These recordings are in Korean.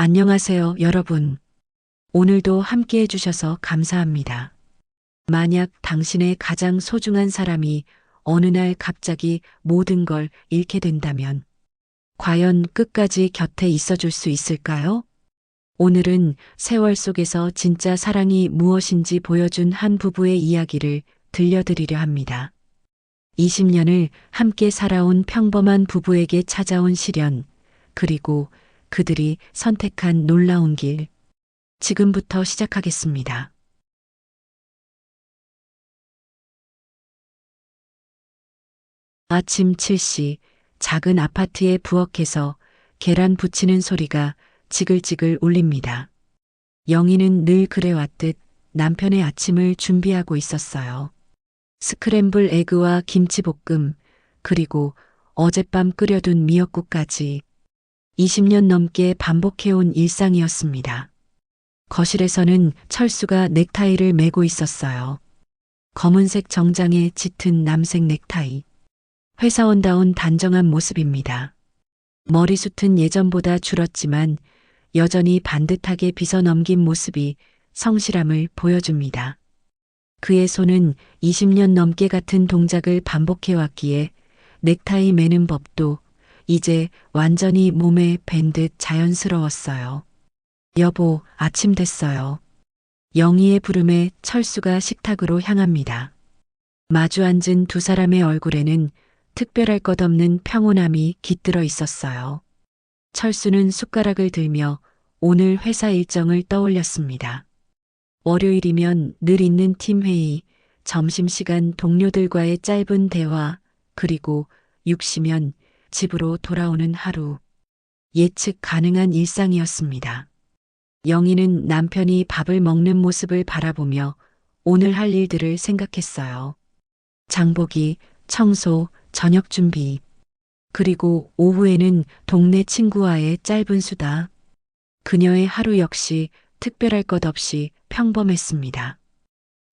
안녕하세요, 여러분. 오늘도 함께 해주셔서 감사합니다. 만약 당신의 가장 소중한 사람이 어느 날 갑자기 모든 걸 잃게 된다면, 과연 끝까지 곁에 있어줄 수 있을까요? 오늘은 세월 속에서 진짜 사랑이 무엇인지 보여준 한 부부의 이야기를 들려드리려 합니다. 20년을 함께 살아온 평범한 부부에게 찾아온 시련, 그리고 그들이 선택한 놀라운 길. 지금부터 시작하겠습니다. 아침 7시 작은 아파트의 부엌에서 계란 부치는 소리가 지글지글 울립니다. 영희는 늘 그래왔듯 남편의 아침을 준비하고 있었어요. 스크램블 에그와 김치볶음, 그리고 어젯밤 끓여둔 미역국까지 20년 넘게 반복해온 일상이었습니다. 거실에서는 철수가 넥타이를 매고 있었어요. 검은색 정장에 짙은 남색 넥타이. 회사원다운 단정한 모습입니다. 머리숱은 예전보다 줄었지만 여전히 반듯하게 빗어 넘긴 모습이 성실함을 보여줍니다. 그의 손은 20년 넘게 같은 동작을 반복해왔기에 넥타이 매는 법도 이제 완전히 몸에 밴 듯 자연스러웠어요. 여보, 아침 됐어요. 영희의 부름에 철수가 식탁으로 향합니다. 마주 앉은 두 사람의 얼굴에는 특별할 것 없는 평온함이 깃들어 있었어요. 철수는 숟가락을 들며 오늘 회사 일정을 떠올렸습니다. 월요일이면 늘 있는 팀회의, 점심시간 동료들과의 짧은 대화, 그리고 6시면 집으로 돌아오는 하루. 예측 가능한 일상이었습니다. 영희는 남편이 밥을 먹는 모습을 바라보며 오늘 할 일들을 생각했어요. 장보기, 청소, 저녁 준비. 그리고 오후에는 동네 친구와의 짧은 수다. 그녀의 하루 역시 특별할 것 없이 평범했습니다.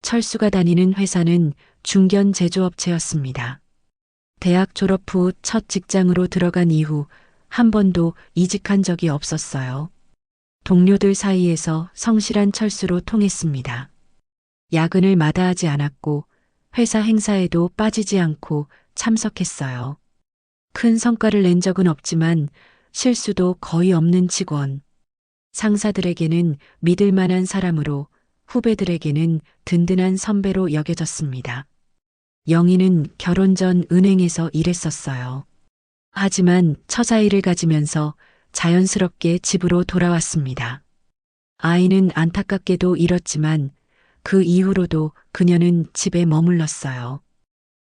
철수가 다니는 회사는 중견 제조업체였습니다. 대학 졸업 후 첫 직장으로 들어간 이후 한 번도 이직한 적이 없었어요. 동료들 사이에서 성실한 철수로 통했습니다. 야근을 마다하지 않았고 회사 행사에도 빠지지 않고 참석했어요. 큰 성과를 낸 적은 없지만 실수도 거의 없는 직원. 상사들에게는 믿을 만한 사람으로 후배들에게는 든든한 선배로 여겨졌습니다. 영희는 결혼 전 은행에서 일했었어요. 하지만 처자일을 가지면서 자연스럽게 집으로 돌아왔습니다. 아이는 안타깝게도 잃었지만 그 이후로도 그녀는 집에 머물렀어요.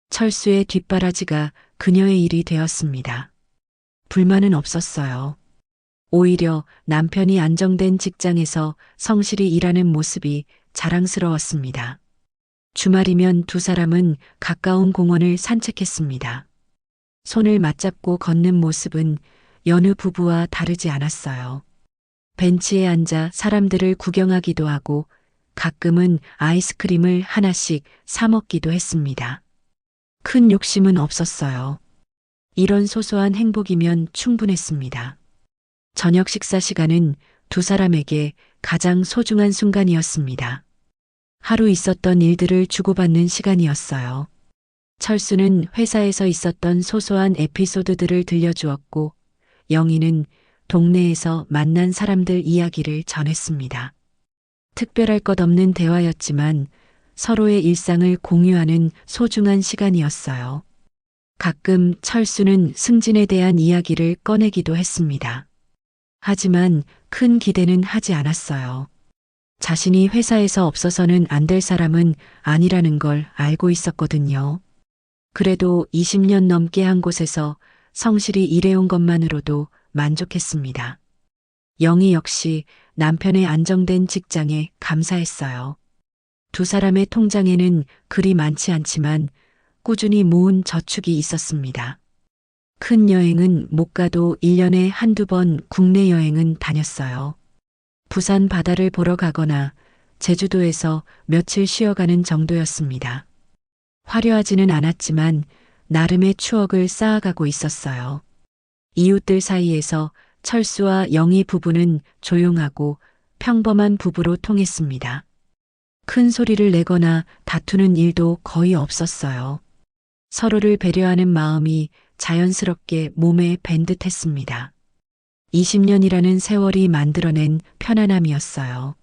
철수의 뒷바라지가 그녀의 일이 되었습니다. 불만은 없었어요. 오히려 남편이 안정된 직장에서 성실히 일하는 모습이 자랑스러웠습니다. 주말이면 두 사람은 가까운 공원을 산책했습니다. 손을 맞잡고 걷는 모습은 여느 부부와 다르지 않았어요. 벤치에 앉아 사람들을 구경하기도 하고 가끔은 아이스크림을 하나씩 사 먹기도 했습니다. 큰 욕심은 없었어요. 이런 소소한 행복이면 충분했습니다. 저녁 식사 시간은 두 사람에게 가장 소중한 순간이었습니다. 하루 있었던 일들을 주고받는 시간이었어요. 철수는 회사에서 있었던 소소한 에피소드들을 들려주었고 영희는 동네에서 만난 사람들 이야기를 전했습니다. 특별할 것 없는 대화였지만 서로의 일상을 공유하는 소중한 시간이었어요. 가끔 철수는 승진에 대한 이야기를 꺼내기도 했습니다. 하지만 큰 기대는 하지 않았어요. 자신이 회사에서 없어서는 안 될 사람은 아니라는 걸 알고 있었거든요. 그래도 20년 넘게 한 곳에서 성실히 일해온 것만으로도 만족했습니다. 영희 역시 남편의 안정된 직장에 감사했어요. 두 사람의 통장에는 그리 많지 않지만 꾸준히 모은 저축이 있었습니다. 큰 여행은 못 가도 1년에 한두 번 국내 여행은 다녔어요. 부산 바다를 보러 가거나 제주도에서 며칠 쉬어가는 정도였습니다. 화려하지는 않았지만 나름의 추억을 쌓아가고 있었어요. 이웃들 사이에서 철수와 영희 부부는 조용하고 평범한 부부로 통했습니다. 큰 소리를 내거나 다투는 일도 거의 없었어요. 서로를 배려하는 마음이 자연스럽게 몸에 밴 듯했습니다. 20년이라는 세월이 만들어낸 편안함이었어요.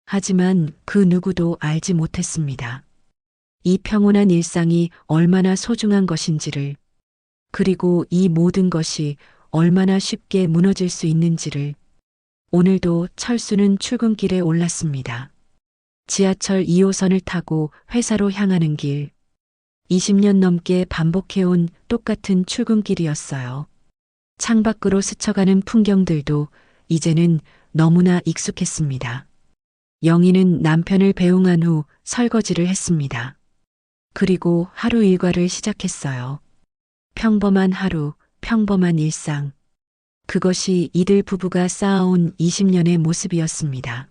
하지만 그 누구도 알지 못했습니다. 이 평온한 일상이 얼마나 소중한 것인지를, 그리고 이 모든 것이 얼마나 쉽게 무너질 수 있는지를. 오늘도 철수는 출근길에 올랐습니다. 지하철 2호선을 타고 회사로 향하는 길. 20년 넘게 반복해온 똑같은 출근길이었어요. 창밖으로 스쳐가는 풍경들도 이제는 너무나 익숙했습니다. 영희는 남편을 배웅한 후 설거지를 했습니다. 그리고 하루 일과를 시작했어요. 평범한 하루, 평범한 일상. 그것이 이들 부부가 쌓아온 20년의 모습이었습니다.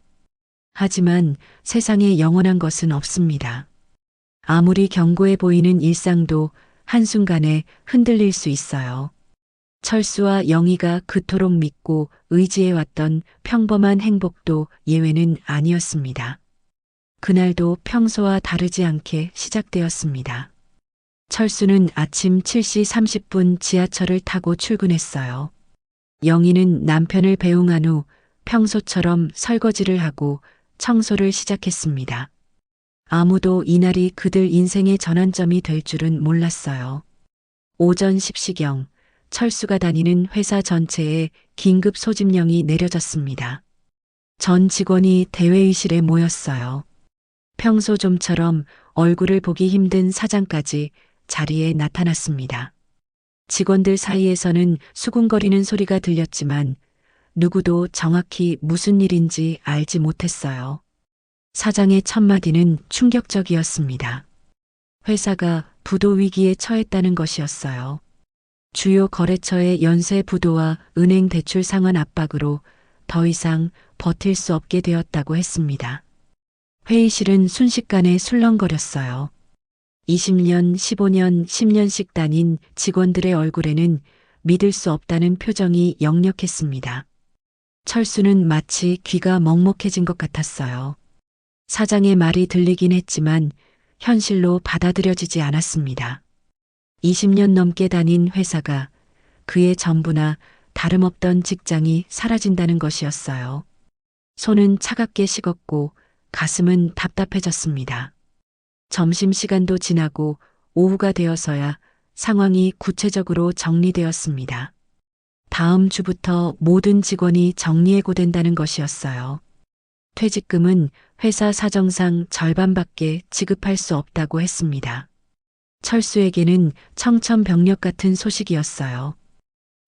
하지만 세상에 영원한 것은 없습니다. 아무리 견고해 보이는 일상도 한순간에 흔들릴 수 있어요. 철수와 영희가 그토록 믿고 의지해왔던 평범한 행복도 예외는 아니었습니다. 그날도 평소와 다르지 않게 시작되었습니다. 철수는 아침 7시 30분 지하철을 타고 출근했어요. 영희는 남편을 배웅한 후 평소처럼 설거지를 하고 청소를 시작했습니다. 아무도 이날이 그들 인생의 전환점이 될 줄은 몰랐어요. 오전 10시경 철수가 다니는 회사 전체에 긴급 소집령이 내려졌습니다. 전 직원이 대회의실에 모였어요. 평소 좀처럼 얼굴을 보기 힘든 사장까지 자리에 나타났습니다. 직원들 사이에서는 수군거리는 소리가 들렸지만 누구도 정확히 무슨 일인지 알지 못했어요. 사장의 첫마디는 충격적이었습니다. 회사가 부도 위기에 처했다는 것이었어요. 주요 거래처의 연쇄 부도와 은행 대출 상환 압박으로 더 이상 버틸 수 없게 되었다고 했습니다. 회의실은 순식간에 술렁거렸어요. 20년, 15년, 10년씩 다닌 직원들의 얼굴에는 믿을 수 없다는 표정이 역력했습니다. 철수는 마치 귀가 먹먹해진 것 같았어요. 사장의 말이 들리긴 했지만 현실로 받아들여지지 않았습니다. 20년 넘게 다닌 회사가 그의 전부나 다름없던 직장이 사라진다는 것이었어요. 손은 차갑게 식었고 가슴은 답답해졌습니다. 점심시간도 지나고 오후가 되어서야 상황이 구체적으로 정리되었습니다. 다음 주부터 모든 직원이 정리해고된다는 것이었어요. 퇴직금은 회사 사정상 절반밖에 지급할 수 없다고 했습니다. 철수에게는 청천벽력 같은 소식이었어요.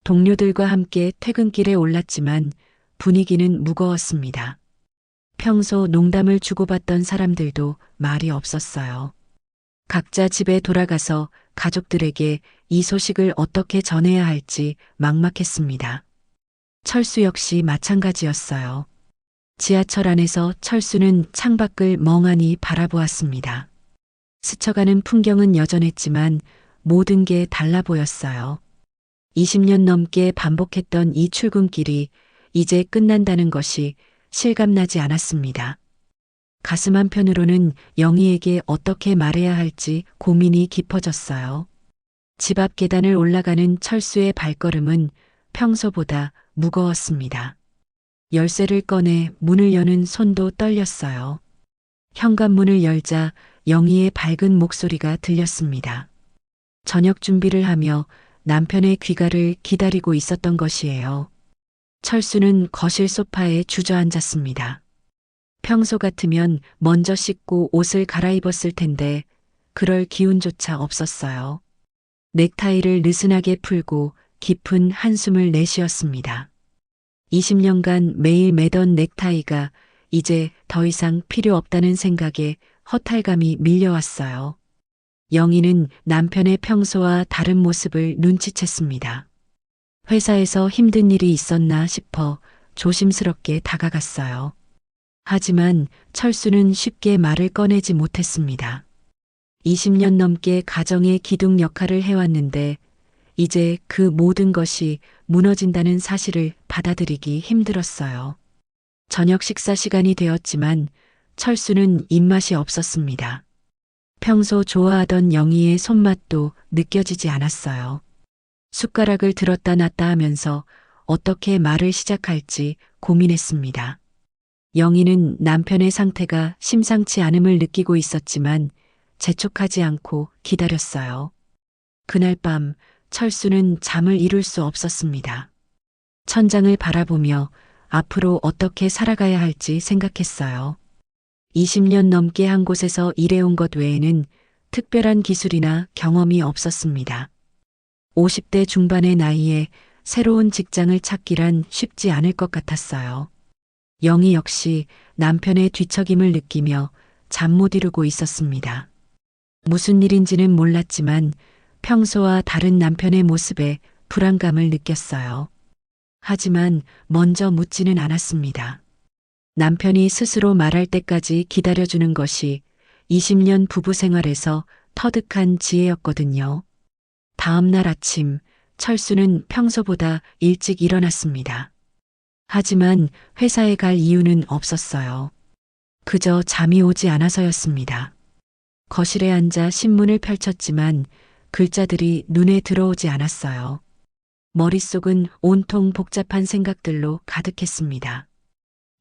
동료들과 함께 퇴근길에 올랐지만 분위기는 무거웠습니다. 평소 농담을 주고받던 사람들도 말이 없었어요. 각자 집에 돌아가서 가족들에게 이 소식을 어떻게 전해야 할지 막막했습니다. 철수 역시 마찬가지였어요. 지하철 안에서 철수는 창밖을 멍하니 바라보았습니다. 스쳐가는 풍경은 여전했지만 모든 게 달라 보였어요. 20년 넘게 반복했던 이 출근길이 이제 끝난다는 것이 실감나지 않았습니다. 가슴 한편으로는 영희에게 어떻게 말해야 할지 고민이 깊어졌어요. 집 앞 계단을 올라가는 철수의 발걸음은 평소보다 무거웠습니다. 열쇠를 꺼내 문을 여는 손도 떨렸어요. 현관문을 열자 영희의 밝은 목소리가 들렸습니다. 저녁 준비를 하며 남편의 귀가를 기다리고 있었던 것이에요. 철수는 거실 소파에 주저앉았습니다. 평소 같으면 먼저 씻고 옷을 갈아입었을 텐데 그럴 기운조차 없었어요. 넥타이를 느슨하게 풀고 깊은 한숨을 내쉬었습니다. 20년간 매일 매던 넥타이가 이제 더 이상 필요 없다는 생각에 허탈감이 밀려왔어요. 영희는 남편의 평소와 다른 모습을 눈치챘습니다. 회사에서 힘든 일이 있었나 싶어 조심스럽게 다가갔어요. 하지만 철수는 쉽게 말을 꺼내지 못했습니다. 20년 넘게 가정의 기둥 역할을 해왔는데 이제 그 모든 것이 무너진다는 사실을 받아들이기 힘들었어요. 저녁 식사 시간이 되었지만 철수는 입맛이 없었습니다. 평소 좋아하던 영희의 손맛도 느껴지지 않았어요. 숟가락을 들었다 놨다 하면서 어떻게 말을 시작할지 고민했습니다. 영희는 남편의 상태가 심상치 않음을 느끼고 있었지만 재촉하지 않고 기다렸어요. 그날 밤 철수는 잠을 이룰 수 없었습니다. 천장을 바라보며 앞으로 어떻게 살아가야 할지 생각했어요. 20년 넘게 한 곳에서 일해온 것 외에는 특별한 기술이나 경험이 없었습니다. 50대 중반의 나이에 새로운 직장을 찾기란 쉽지 않을 것 같았어요. 영희 역시 남편의 뒤척임을 느끼며 잠 못 이루고 있었습니다. 무슨 일인지는 몰랐지만 평소와 다른 남편의 모습에 불안감을 느꼈어요. 하지만 먼저 묻지는 않았습니다. 남편이 스스로 말할 때까지 기다려주는 것이 20년 부부 생활에서 터득한 지혜였거든요. 다음 날 아침, 철수는 평소보다 일찍 일어났습니다. 하지만 회사에 갈 이유는 없었어요. 그저 잠이 오지 않아서였습니다. 거실에 앉아 신문을 펼쳤지만 글자들이 눈에 들어오지 않았어요. 머릿속은 온통 복잡한 생각들로 가득했습니다.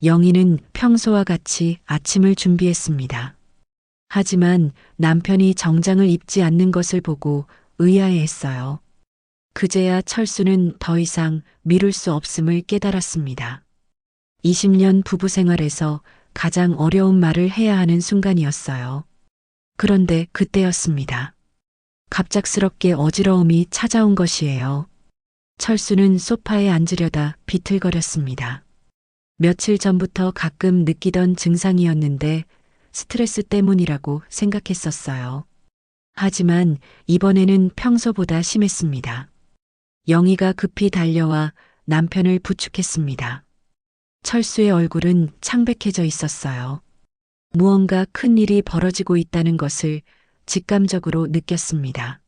영희는 평소와 같이 아침을 준비했습니다. 하지만 남편이 정장을 입지 않는 것을 보고 의아해했어요. 그제야 철수는 더 이상 미룰 수 없음을 깨달았습니다. 20년 부부 생활에서 가장 어려운 말을 해야 하는 순간이었어요. 그런데 그때였습니다. 갑작스럽게 어지러움이 찾아온 것이에요. 철수는 소파에 앉으려다 비틀거렸습니다. 며칠 전부터 가끔 느끼던 증상이었는데 스트레스 때문이라고 생각했었어요. 하지만 이번에는 평소보다 심했습니다. 영희가 급히 달려와 남편을 부축했습니다. 철수의 얼굴은 창백해져 있었어요. 무언가 큰 일이 벌어지고 있다는 것을 직감적으로 느꼈습니다.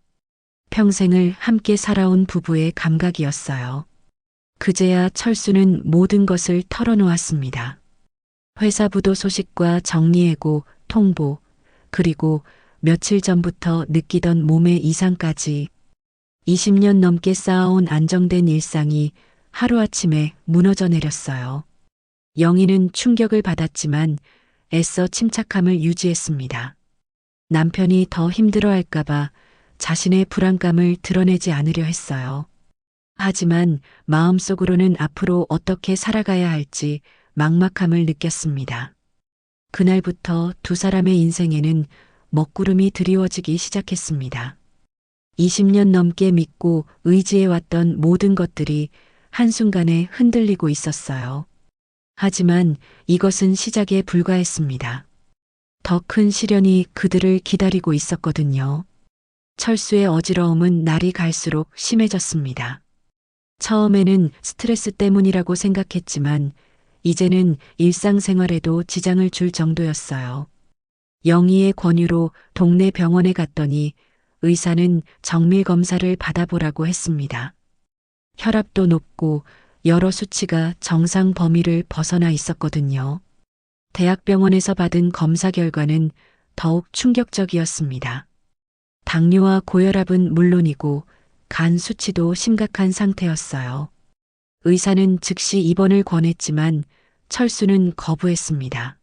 평생을 함께 살아온 부부의 감각이었어요. 그제야 철수는 모든 것을 털어놓았습니다. 회사 부도 소식과 정리해고, 통보, 그리고 며칠 전부터 느끼던 몸의 이상까지 20년 넘게 쌓아온 안정된 일상이 하루아침에 무너져 내렸어요. 영희는 충격을 받았지만 애써 침착함을 유지했습니다. 남편이 더 힘들어할까봐 자신의 불안감을 드러내지 않으려 했어요. 하지만 마음속으로는 앞으로 어떻게 살아가야 할지 막막함을 느꼈습니다. 그날부터 두 사람의 인생에는 먹구름이 드리워지기 시작했습니다. 20년 넘게 믿고 의지해왔던 모든 것들이 한순간에 흔들리고 있었어요. 하지만 이것은 시작에 불과했습니다. 더 큰 시련이 그들을 기다리고 있었거든요. 철수의 어지러움은 날이 갈수록 심해졌습니다. 처음에는 스트레스 때문이라고 생각했지만 이제는 일상생활에도 지장을 줄 정도였어요. 영희의 권유로 동네 병원에 갔더니 의사는 정밀 검사를 받아보라고 했습니다. 혈압도 높고 여러 수치가 정상 범위를 벗어나 있었거든요. 대학병원에서 받은 검사 결과는 더욱 충격적이었습니다. 당뇨와 고혈압은 물론이고 간 수치도 심각한 상태였어요. 의사는 즉시 입원을 권했지만 철수는 거부했습니다.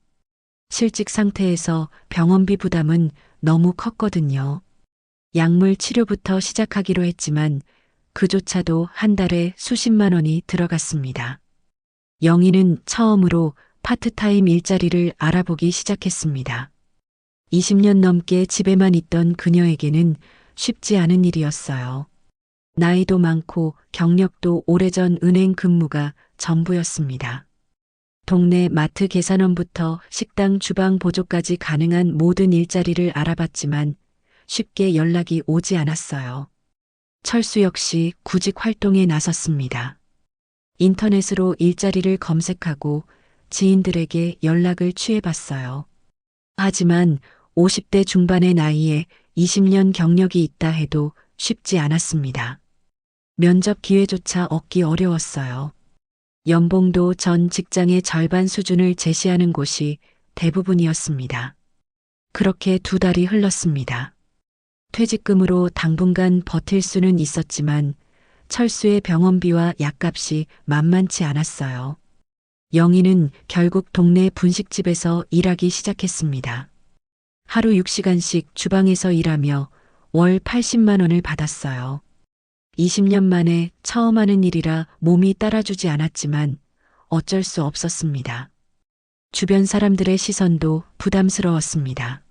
실직 상태에서 병원비 부담은 너무 컸거든요. 약물 치료부터 시작하기로 했지만 그조차도 한 달에 수십만 원이 들어갔습니다. 영희는 처음으로 파트타임 일자리를 알아보기 시작했습니다. 20년 넘게 집에만 있던 그녀에게는 쉽지 않은 일이었어요. 나이도 많고 경력도 오래전 은행 근무가 전부였습니다. 동네 마트 계산원부터 식당 주방 보조까지 가능한 모든 일자리를 알아봤지만 쉽게 연락이 오지 않았어요. 철수 역시 구직 활동에 나섰습니다. 인터넷으로 일자리를 검색하고 지인들에게 연락을 취해봤어요. 하지만 50대 중반의 나이에 20년 경력이 있다 해도 쉽지 않았습니다. 면접 기회조차 얻기 어려웠어요. 연봉도 전 직장의 절반 수준을 제시하는 곳이 대부분이었습니다. 그렇게 2달이 흘렀습니다. 퇴직금으로 당분간 버틸 수는 있었지만 철수의 병원비와 약값이 만만치 않았어요. 영희는 결국 동네 분식집에서 일하기 시작했습니다. 하루 6시간씩 주방에서 일하며 월 80만 원을 받았어요. 20년 만에 처음 하는 일이라 몸이 따라주지 않았지만 어쩔 수 없었습니다. 주변 사람들의 시선도 부담스러웠습니다.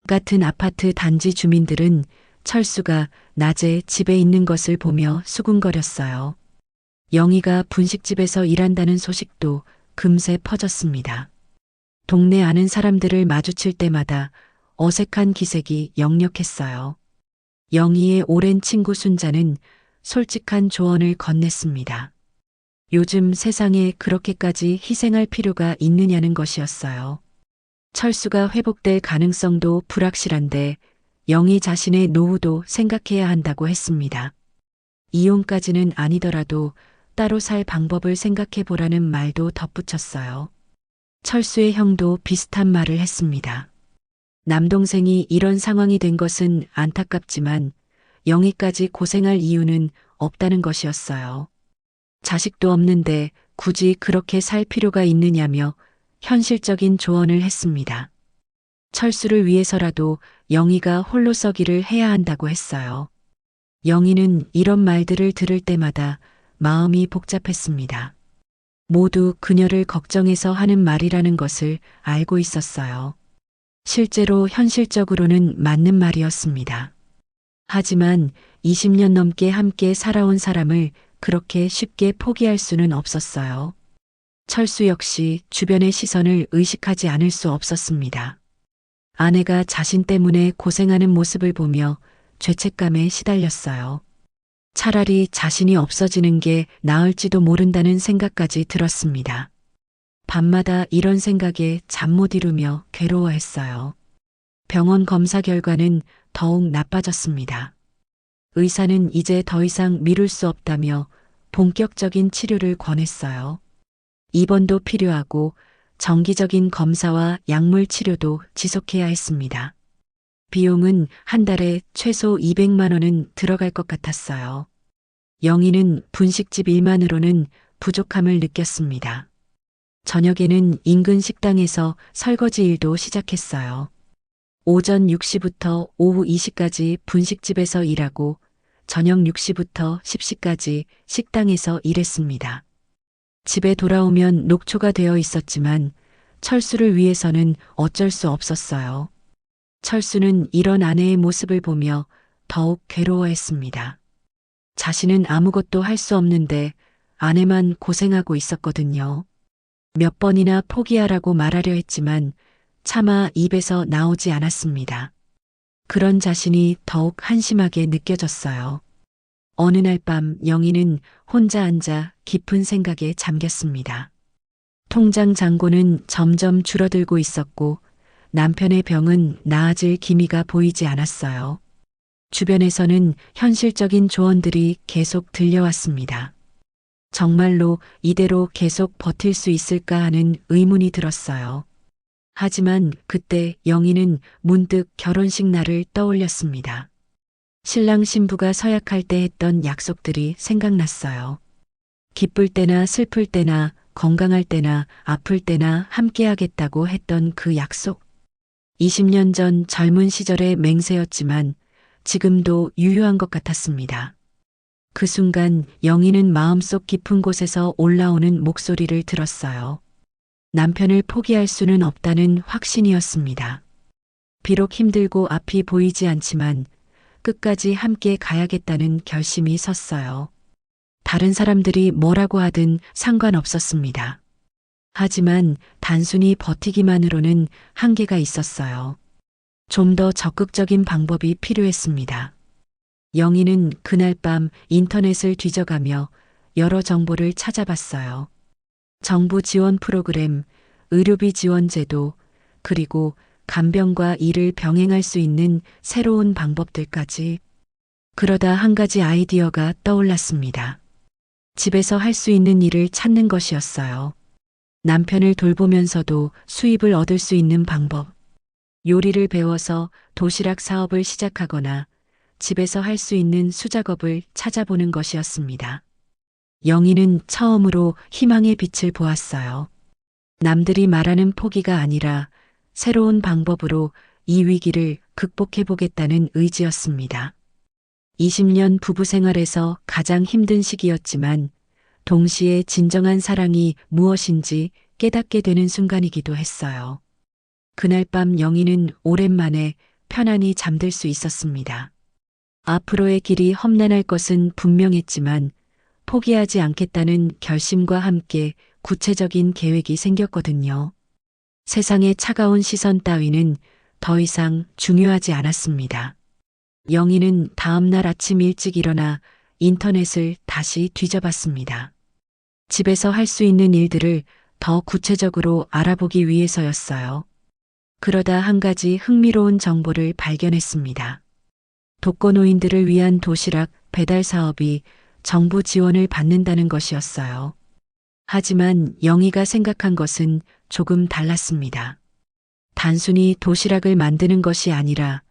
같은 아파트 단지 주민들은 철수가 낮에 집에 있는 것을 보며 수군거렸어요. 영희가 분식집에서 일한다는 소식도 금세 퍼졌습니다. 동네 아는 사람들을 마주칠 때마다 어색한 기색이 역력했어요. 영희의 오랜 친구 순자는 솔직한 조언을 건넸습니다. 요즘 세상에 그렇게까지 희생할 필요가 있느냐는 것이었어요. 철수가 회복될 가능성도 불확실한데 영희 자신의 노후도 생각해야 한다고 했습니다. 이혼까지는 아니더라도 따로 살 방법을 생각해 보라는 말도 덧붙였어요. 철수의 형도 비슷한 말을 했습니다. 남동생이 이런 상황이 된 것은 안타깝지만 영희까지 고생할 이유는 없다는 것이었어요. 자식도 없는데 굳이 그렇게 살 필요가 있느냐며 현실적인 조언을 했습니다. 철수를 위해서라도 영희가 홀로 서기를 해야 한다고 했어요. 영희는 이런 말들을 들을 때마다 마음이 복잡했습니다. 모두 그녀를 걱정해서 하는 말이라는 것을 알고 있었어요. 실제로 현실적으로는 맞는 말이었습니다. 하지만 20년 넘게 함께 살아온 사람을 그렇게 쉽게 포기할 수는 없었어요. 철수 역시 주변의 시선을 의식하지 않을 수 없었습니다. 아내가 자신 때문에 고생하는 모습을 보며 죄책감에 시달렸어요. 차라리 자신이 없어지는 게 나을지도 모른다는 생각까지 들었습니다. 밤마다 이런 생각에 잠 못 이루며 괴로워했어요. 병원 검사 결과는 더욱 나빠졌습니다. 의사는 이제 더 이상 미룰 수 없다며 본격적인 치료를 권했어요. 입원도 필요하고 정기적인 검사와 약물 치료도 지속해야 했습니다. 비용은 한 달에 최소 200만 원은 들어갈 것 같았어요. 영희는 분식집 일만으로는 부족함을 느꼈습니다. 저녁에는 인근 식당에서 설거지 일도 시작했어요. 오전 6시부터 오후 2시까지 분식집에서 일하고 저녁 6시부터 10시까지 식당에서 일했습니다. 집에 돌아오면 녹초가 되어 있었지만 철수를 위해서는 어쩔 수 없었어요. 철수는 이런 아내의 모습을 보며 더욱 괴로워했습니다. 자신은 아무것도 할 수 없는데 아내만 고생하고 있었거든요. 몇 번이나 포기하라고 말하려 했지만 차마 입에서 나오지 않았습니다. 그런 자신이 더욱 한심하게 느껴졌어요. 어느 날 밤 영희는 혼자 앉아 깊은 생각에 잠겼습니다. 통장 잔고는 점점 줄어들고 있었고 남편의 병은 나아질 기미가 보이지 않았어요. 주변에서는 현실적인 조언들이 계속 들려왔습니다. 정말로 이대로 계속 버틸 수 있을까 하는 의문이 들었어요. 하지만 그때 영희는 문득 결혼식 날을 떠올렸습니다. 신랑 신부가 서약할 때 했던 약속들이 생각났어요. 기쁠 때나 슬플 때나 건강할 때나 아플 때나 함께하겠다고 했던 그 약속. 20년 전 젊은 시절의 맹세였지만 지금도 유효한 것 같았습니다. 그 순간 영희는 마음속 깊은 곳에서 올라오는 목소리를 들었어요. 남편을 포기할 수는 없다는 확신이었습니다. 비록 힘들고 앞이 보이지 않지만 끝까지 함께 가야겠다는 결심이 섰어요. 다른 사람들이 뭐라고 하든 상관없었습니다. 하지만 단순히 버티기만으로는 한계가 있었어요. 좀 더 적극적인 방법이 필요했습니다. 영희는 그날 밤 인터넷을 뒤져가며 여러 정보를 찾아봤어요. 정부 지원 프로그램, 의료비 지원 제도, 그리고 간병과 일을 병행할 수 있는 새로운 방법들까지. 그러다 한 가지 아이디어가 떠올랐습니다. 집에서 할 수 있는 일을 찾는 것이었어요. 남편을 돌보면서도 수입을 얻을 수 있는 방법. 요리를 배워서 도시락 사업을 시작하거나 집에서 할 수 있는 수작업을 찾아보는 것이었습니다. 영희는 처음으로 희망의 빛을 보았어요. 남들이 말하는 포기가 아니라 새로운 방법으로 이 위기를 극복해 보겠다는 의지였습니다. 20년 부부 생활에서 가장 힘든 시기였지만 동시에 진정한 사랑이 무엇인지 깨닫게 되는 순간이기도 했어요. 그날 밤 영희는 오랜만에 편안히 잠들 수 있었습니다. 앞으로의 길이 험난할 것은 분명했지만 포기하지 않겠다는 결심과 함께 구체적인 계획이 생겼거든요. 세상의 차가운 시선 따위는 더 이상 중요하지 않았습니다. 영희는 다음날 아침 일찍 일어나 인터넷을 다시 뒤져봤습니다. 집에서 할 수 있는 일들을 더 구체적으로 알아보기 위해서였어요. 그러다 한 가지 흥미로운 정보를 발견했습니다. 독거노인들을 위한 도시락 배달 사업이 정부 지원을 받는다는 것이었어요. 하지만 영희가 생각한 것은 조금 달랐습니다. 단순히 도시락을 만드는 것이 아니라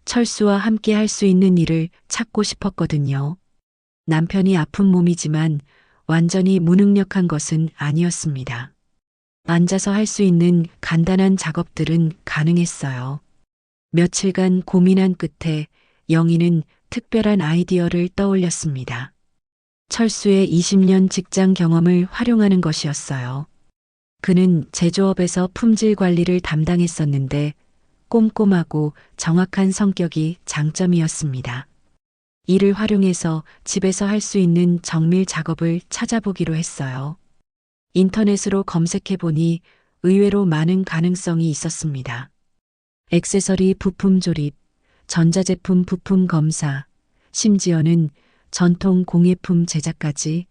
철수와 함께 할 수 있는 일을 찾고 싶었거든요. 남편이 아픈 몸이지만 완전히 무능력한 것은 아니었습니다. 앉아서 할 수 있는 간단한 작업들은 가능했어요. 며칠간 고민한 끝에 영희는 특별한 아이디어를 떠올렸습니다. 철수의 20년 직장 경험을 활용하는 것이었어요. 그는 제조업에서 품질 관리를 담당했었는데 꼼꼼하고 정확한 성격이 장점이었습니다. 이를 활용해서 집에서 할 수 있는 정밀 작업을 찾아보기로 했어요. 인터넷으로 검색해보니 의외로 많은 가능성이 있었습니다. 액세서리 부품 조립, 전자제품 부품 검사, 심지어는 전통 공예품 제작까지.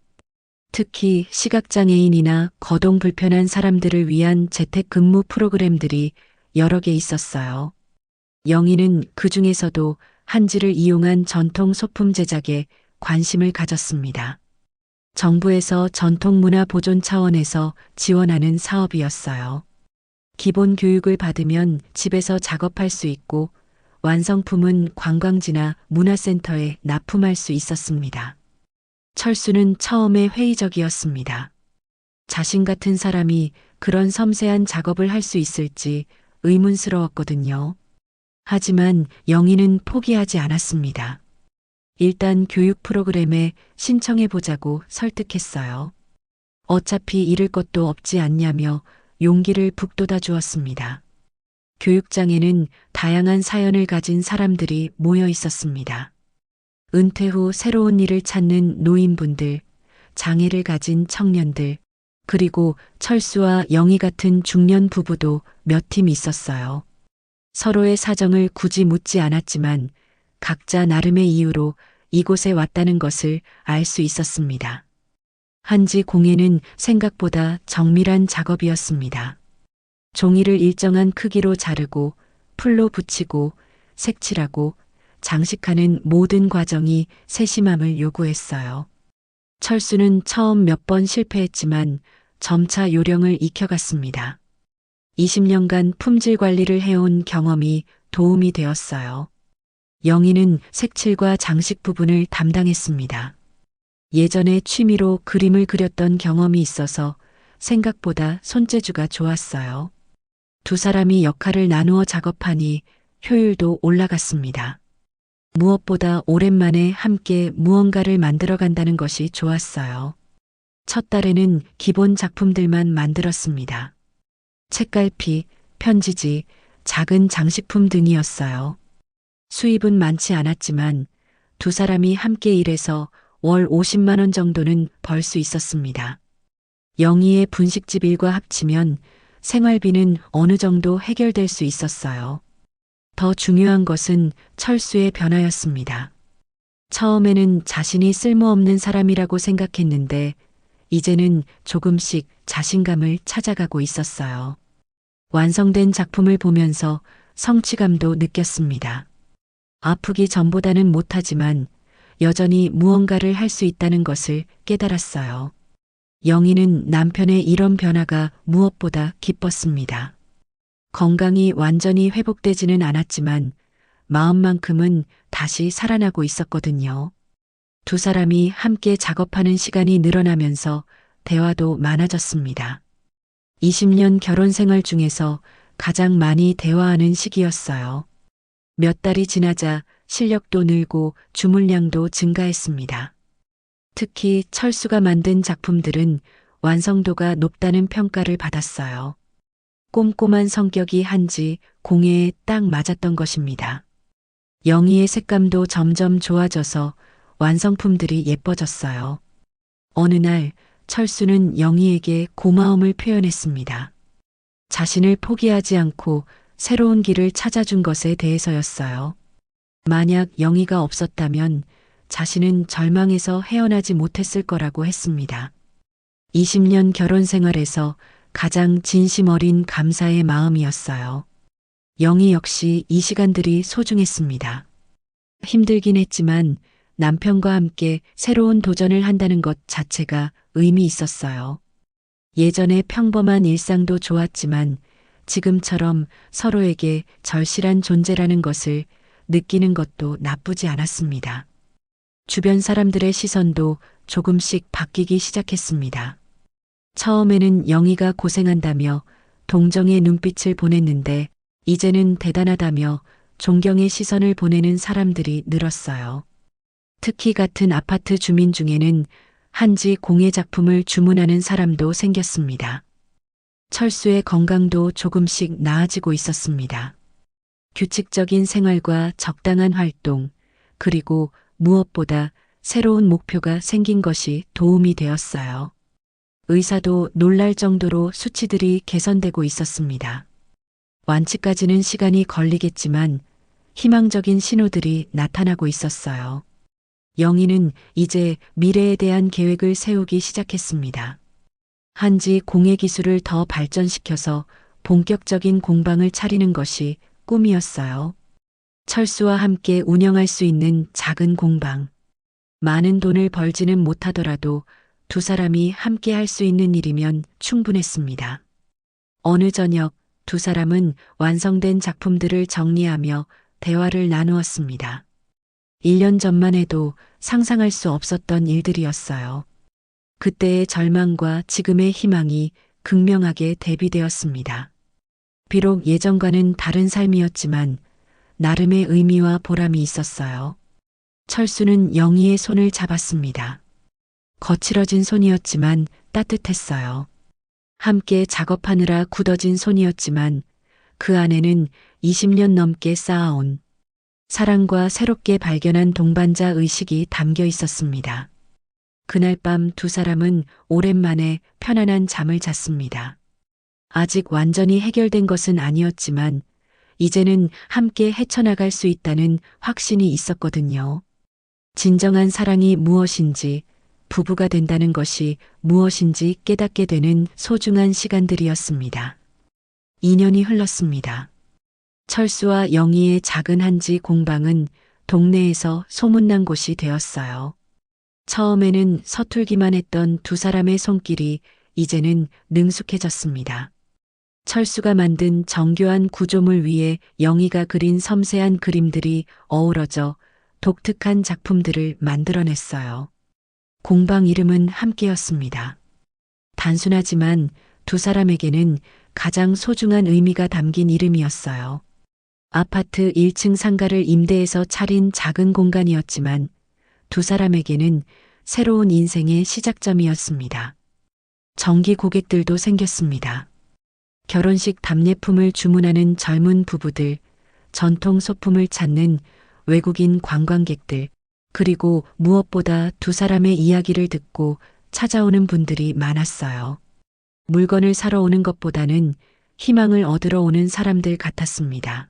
특히 시각장애인이나 거동 불편한 사람들을 위한 재택근무 프로그램들이 여러 개 있었어요. 영희는 그 중에서도 한지를 이용한 전통 소품 제작에 관심을 가졌습니다. 정부에서 전통문화 보존 차원에서 지원하는 사업이었어요. 기본 교육을 받으면 집에서 작업할 수 있고 완성품은 관광지나 문화센터에 납품할 수 있었습니다. 철수는 처음에 회의적이었습니다. 자신 같은 사람이 그런 섬세한 작업을 할 수 있을지 의문스러웠거든요. 하지만 영희는 포기하지 않았습니다. 일단 교육 프로그램에 신청해보자고 설득했어요. 어차피 잃을 것도 없지 않냐며 용기를 북돋아 주었습니다. 교육장에는 다양한 사연을 가진 사람들이 모여 있었습니다. 은퇴 후 새로운 일을 찾는 노인분들, 장애를 가진 청년들, 그리고 철수와 영희 같은 중년 부부도 몇 팀 있었어요. 서로의 사정을 굳이 묻지 않았지만 각자 나름의 이유로 이곳에 왔다는 것을 알 수 있었습니다. 한지 공예는 생각보다 정밀한 작업이었습니다. 종이를 일정한 크기로 자르고 풀로 붙이고 색칠하고 장식하는 모든 과정이 세심함을 요구했어요. 철수는 처음 몇 번 실패했지만 점차 요령을 익혀갔습니다. 20년간 품질 관리를 해온 경험이 도움이 되었어요. 영희는 색칠과 장식 부분을 담당했습니다. 예전에 취미로 그림을 그렸던 경험이 있어서 생각보다 손재주가 좋았어요. 두 사람이 역할을 나누어 작업하니 효율도 올라갔습니다. 무엇보다 오랜만에 함께 무언가를 만들어간다는 것이 좋았어요. 첫 달에는 기본 작품들만 만들었습니다. 책갈피, 편지지, 작은 장식품 등이었어요. 수입은 많지 않았지만 두 사람이 함께 일해서 월 50만 원 정도는 벌 수 있었습니다. 영희의 분식집 일과 합치면 생활비는 어느 정도 해결될 수 있었어요. 더 중요한 것은 철수의 변화였습니다. 처음에는 자신이 쓸모없는 사람이라고 생각했는데 이제는 조금씩 자신감을 찾아가고 있었어요. 완성된 작품을 보면서 성취감도 느꼈습니다. 아프기 전보다는 못하지만 여전히 무언가를 할 수 있다는 것을 깨달았어요. 영희는 남편의 이런 변화가 무엇보다 기뻤습니다. 건강이 완전히 회복되지는 않았지만 마음만큼은 다시 살아나고 있었거든요. 두 사람이 함께 작업하는 시간이 늘어나면서 대화도 많아졌습니다. 20년 결혼 생활 중에서 가장 많이 대화하는 시기였어요. 몇 달이 지나자 실력도 늘고 주문량도 증가했습니다. 특히 철수가 만든 작품들은 완성도가 높다는 평가를 받았어요. 꼼꼼한 성격이 한지 공예에 딱 맞았던 것입니다. 영희의 색감도 점점 좋아져서 완성품들이 예뻐졌어요. 어느 날 철수는 영희에게 고마움을 표현했습니다. 자신을 포기하지 않고 새로운 길을 찾아준 것에 대해서였어요. 만약 영희가 없었다면 자신은 절망에서 헤어나지 못했을 거라고 했습니다. 20년 결혼 생활에서 가장 진심 어린 감사의 마음이었어요. 영희 역시 이 시간들이 소중했습니다. 힘들긴 했지만 남편과 함께 새로운 도전을 한다는 것 자체가 의미 있었어요. 예전에 평범한 일상도 좋았지만 지금처럼 서로에게 절실한 존재라는 것을 느끼는 것도 나쁘지 않았습니다. 주변 사람들의 시선도 조금씩 바뀌기 시작했습니다. 처음에는 영희가 고생한다며 동정의 눈빛을 보냈는데 이제는 대단하다며 존경의 시선을 보내는 사람들이 늘었어요. 특히 같은 아파트 주민 중에는 한지 공예 작품을 주문하는 사람도 생겼습니다. 철수의 건강도 조금씩 나아지고 있었습니다. 규칙적인 생활과 적당한 활동, 그리고 무엇보다 새로운 목표가 생긴 것이 도움이 되었어요. 의사도 놀랄 정도로 수치들이 개선되고 있었습니다. 완치까지는 시간이 걸리겠지만 희망적인 신호들이 나타나고 있었어요. 영희는 이제 미래에 대한 계획을 세우기 시작했습니다. 한지 공예 기술을 더 발전시켜서 본격적인 공방을 차리는 것이 꿈이었어요. 철수와 함께 운영할 수 있는 작은 공방. 많은 돈을 벌지는 못하더라도 두 사람이 함께 할 수 있는 일이면 충분했습니다. 어느 저녁 두 사람은 완성된 작품들을 정리하며 대화를 나누었습니다. 1년 전만 해도 상상할 수 없었던 일들이었어요. 그때의 절망과 지금의 희망이 극명하게 대비되었습니다. 비록 예전과는 다른 삶이었지만 나름의 의미와 보람이 있었어요. 철수는 영희의 손을 잡았습니다. 거칠어진 손이었지만 따뜻했어요. 함께 작업하느라 굳어진 손이었지만 그 안에는 20년 넘게 쌓아온 사랑과 새롭게 발견한 동반자 의식이 담겨 있었습니다. 그날 밤 두 사람은 오랜만에 편안한 잠을 잤습니다. 아직 완전히 해결된 것은 아니었지만 이제는 함께 헤쳐나갈 수 있다는 확신이 있었거든요. 진정한 사랑이 무엇인지, 부부가 된다는 것이 무엇인지 깨닫게 되는 소중한 시간들이었습니다. 2년이 흘렀습니다. 철수와 영희의 작은 한지 공방은 동네에서 소문난 곳이 되었어요. 처음에는 서툴기만 했던 두 사람의 손길이 이제는 능숙해졌습니다. 철수가 만든 정교한 구조물 위에 영희가 그린 섬세한 그림들이 어우러져 독특한 작품들을 만들어냈어요. 공방 이름은 함께였습니다. 단순하지만 두 사람에게는 가장 소중한 의미가 담긴 이름이었어요. 아파트 1층 상가를 임대해서 차린 작은 공간이었지만 두 사람에게는 새로운 인생의 시작점이었습니다. 정기 고객들도 생겼습니다. 결혼식 답례품을 주문하는 젊은 부부들, 전통 소품을 찾는 외국인 관광객들, 그리고 무엇보다 두 사람의 이야기를 듣고 찾아오는 분들이 많았어요. 물건을 사러 오는 것보다는 희망을 얻으러 오는 사람들 같았습니다.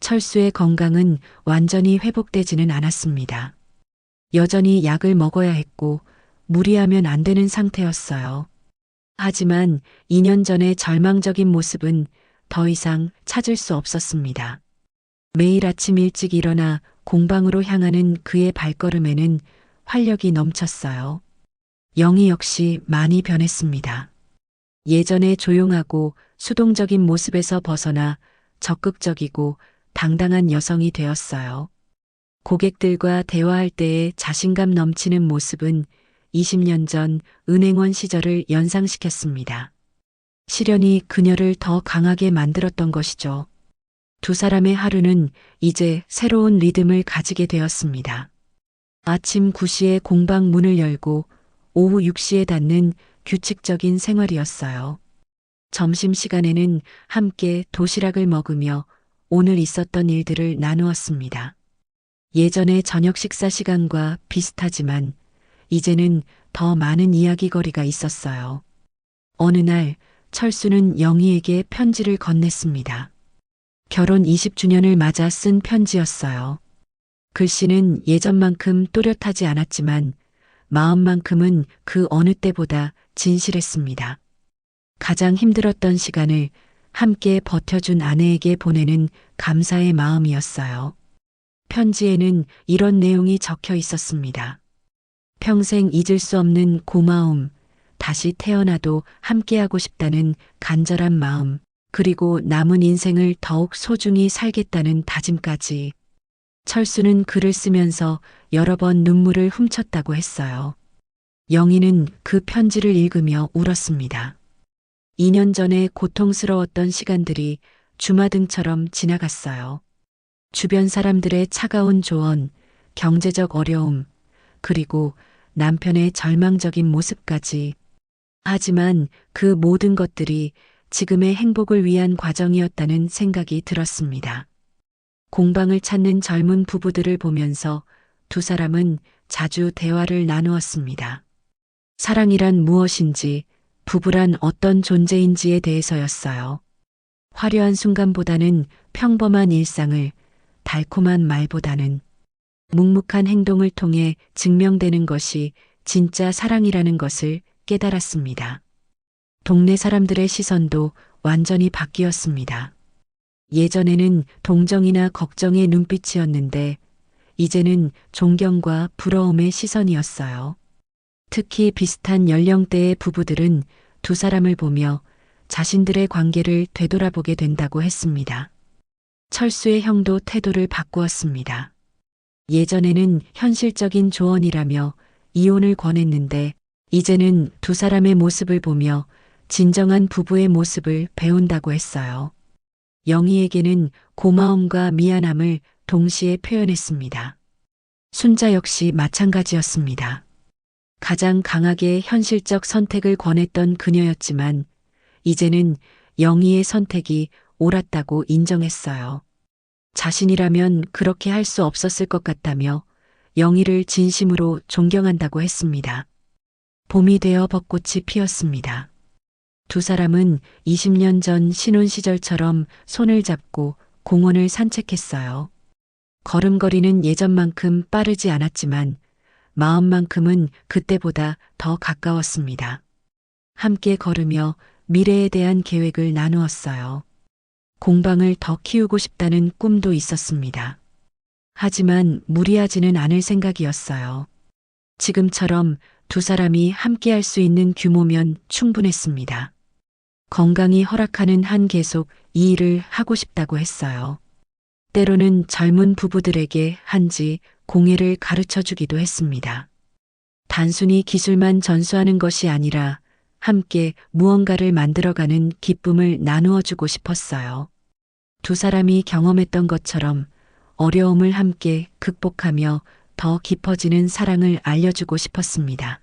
철수의 건강은 완전히 회복되지는 않았습니다. 여전히 약을 먹어야 했고 무리하면 안 되는 상태였어요. 하지만 2년 전의 절망적인 모습은 더 이상 찾을 수 없었습니다. 매일 아침 일찍 일어나 공방으로 향하는 그의 발걸음에는 활력이 넘쳤어요. 영희 역시 많이 변했습니다. 예전에 조용하고 수동적인 모습에서 벗어나 적극적이고 당당한 여성이 되었어요. 고객들과 대화할 때의 자신감 넘치는 모습은 20년 전 은행원 시절을 연상시켰습니다. 시련이 그녀를 더 강하게 만들었던 것이죠. 두 사람의 하루는 이제 새로운 리듬을 가지게 되었습니다. 아침 9시에 공방 문을 열고 오후 6시에 닫는 규칙적인 생활이었어요. 점심시간에는 함께 도시락을 먹으며 오늘 있었던 일들을 나누었습니다. 예전의 저녁 식사 시간과 비슷하지만 이제는 더 많은 이야기거리가 있었어요. 어느 날 철수는 영희에게 편지를 건넸습니다. 결혼 20주년을 맞아 쓴 편지였어요. 글씨는 예전만큼 또렷하지 않았지만 마음만큼은 그 어느 때보다 진실했습니다. 가장 힘들었던 시간을 함께 버텨준 아내에게 보내는 감사의 마음이었어요. 편지에는 이런 내용이 적혀 있었습니다. 평생 잊을 수 없는 고마움, 다시 태어나도 함께하고 싶다는 간절한 마음, 그리고 남은 인생을 더욱 소중히 살겠다는 다짐까지. 철수는 글을 쓰면서 여러 번 눈물을 훔쳤다고 했어요. 영희는 그 편지를 읽으며 울었습니다. 2년 전에 고통스러웠던 시간들이 주마등처럼 지나갔어요. 주변 사람들의 차가운 조언, 경제적 어려움, 그리고 남편의 절망적인 모습까지. 하지만 그 모든 것들이 지금의 행복을 위한 과정이었다는 생각이 들었습니다. 공방을 찾는 젊은 부부들을 보면서 두 사람은 자주 대화를 나누었습니다. 사랑이란 무엇인지, 부부란 어떤 존재인지에 대해서였어요. 화려한 순간보다는 평범한 일상을, 달콤한 말보다는 묵묵한 행동을 통해 증명되는 것이 진짜 사랑이라는 것을 깨달았습니다. 동네 사람들의 시선도 완전히 바뀌었습니다. 예전에는 동정이나 걱정의 눈빛이었는데 이제는 존경과 부러움의 시선이었어요. 특히 비슷한 연령대의 부부들은 두 사람을 보며 자신들의 관계를 되돌아보게 된다고 했습니다. 철수의 형도 태도를 바꾸었습니다. 예전에는 현실적인 조언이라며 이혼을 권했는데 이제는 두 사람의 모습을 보며 진정한 부부의 모습을 배운다고 했어요. 영희에게는 고마움과 미안함을 동시에 표현했습니다. 순자 역시 마찬가지였습니다. 가장 강하게 현실적 선택을 권했던 그녀였지만 이제는 영희의 선택이 옳았다고 인정했어요. 자신이라면 그렇게 할 수 없었을 것 같다며 영희를 진심으로 존경한다고 했습니다. 봄이 되어 벚꽃이 피었습니다. 두 사람은 20년 전 신혼 시절처럼 손을 잡고 공원을 산책했어요. 걸음걸이는 예전만큼 빠르지 않았지만 마음만큼은 그때보다 더 가까웠습니다. 함께 걸으며 미래에 대한 계획을 나누었어요. 공방을 더 키우고 싶다는 꿈도 있었습니다. 하지만 무리하지는 않을 생각이었어요. 지금처럼 두 사람이 함께 할 수 있는 규모면 충분했습니다. 건강이 허락하는 한 계속 이 일을 하고 싶다고 했어요. 때로는 젊은 부부들에게 한지 공예를 가르쳐 주기도 했습니다. 단순히 기술만 전수하는 것이 아니라 함께 무언가를 만들어가는 기쁨을 나누어 주고 싶었어요. 두 사람이 경험했던 것처럼 어려움을 함께 극복하며 더 깊어지는 사랑을 알려주고 싶었습니다.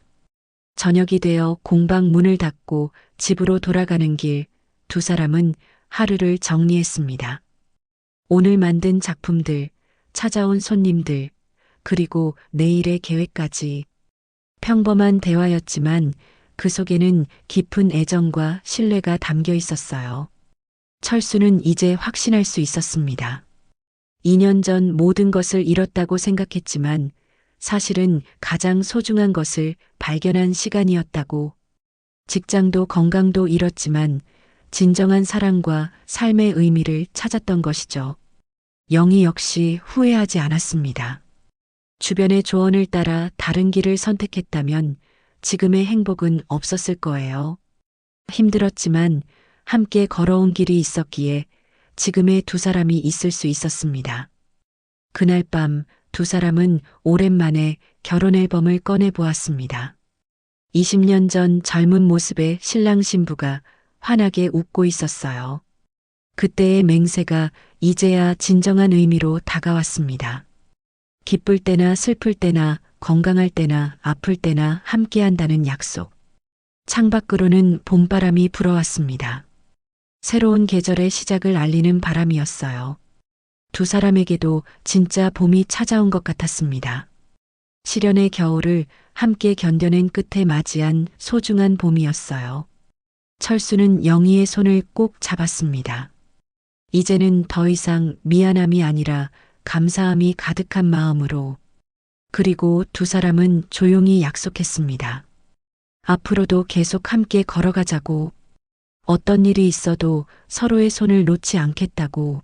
저녁이 되어 공방 문을 닫고 집으로 돌아가는 길, 두 사람은 하루를 정리했습니다. 오늘 만든 작품들, 찾아온 손님들, 그리고 내일의 계획까지. 평범한 대화였지만 그 속에는 깊은 애정과 신뢰가 담겨 있었어요. 철수는 이제 확신할 수 있었습니다. 2년 전 모든 것을 잃었다고 생각했지만 사실은 가장 소중한 것을 발견한 시간이었다고. 직장도 건강도 잃었지만 진정한 사랑과 삶의 의미를 찾았던 것이죠. 영희 역시 후회하지 않았습니다. 주변의 조언을 따라 다른 길을 선택했다면 지금의 행복은 없었을 거예요. 힘들었지만 함께 걸어온 길이 있었기에 지금의 두 사람이 있을 수 있었습니다. 그날 밤 두 사람은 오랜만에 결혼 앨범을 꺼내 보았습니다. 20년 전 젊은 모습의 신랑 신부가 환하게 웃고 있었어요. 그때의 맹세가 이제야 진정한 의미로 다가왔습니다. 기쁠 때나 슬플 때나 건강할 때나 아플 때나 함께한다는 약속. 창밖으로는 봄바람이 불어왔습니다. 새로운 계절의 시작을 알리는 바람이었어요. 두 사람에게도 진짜 봄이 찾아온 것 같았습니다. 시련의 겨울을 함께 견뎌낸 끝에 맞이한 소중한 봄이었어요. 철수는 영희의 손을 꼭 잡았습니다. 이제는 더 이상 미안함이 아니라 감사함이 가득한 마음으로. 그리고 두 사람은 조용히 약속했습니다. 앞으로도 계속 함께 걸어가자고. 어떤 일이 있어도 서로의 손을 놓지 않겠다고.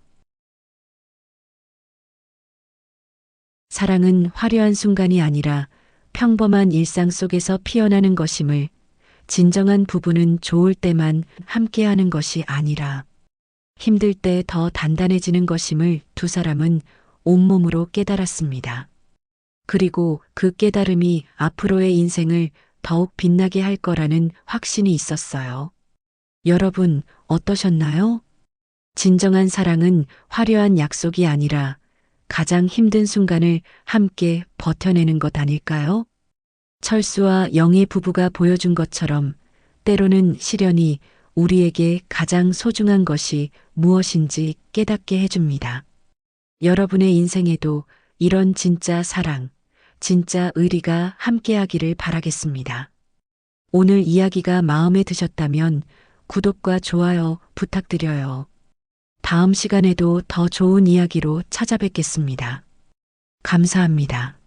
사랑은 화려한 순간이 아니라 평범한 일상 속에서 피어나는 것임을, 진정한 부부는 좋을 때만 함께하는 것이 아니라 힘들 때 더 단단해지는 것임을 두 사람은 온몸으로 깨달았습니다. 그리고 그 깨달음이 앞으로의 인생을 더욱 빛나게 할 거라는 확신이 있었어요. 여러분, 어떠셨나요? 진정한 사랑은 화려한 약속이 아니라 가장 힘든 순간을 함께 버텨내는 것 아닐까요? 철수와 영희 부부가 보여준 것처럼 때로는 시련이 우리에게 가장 소중한 것이 무엇인지 깨닫게 해줍니다. 여러분의 인생에도 이런 진짜 사랑, 진짜 의리가 함께하기를 바라겠습니다. 오늘 이야기가 마음에 드셨다면 구독과 좋아요 부탁드려요. 다음 시간에도 더 좋은 이야기로 찾아뵙겠습니다. 감사합니다.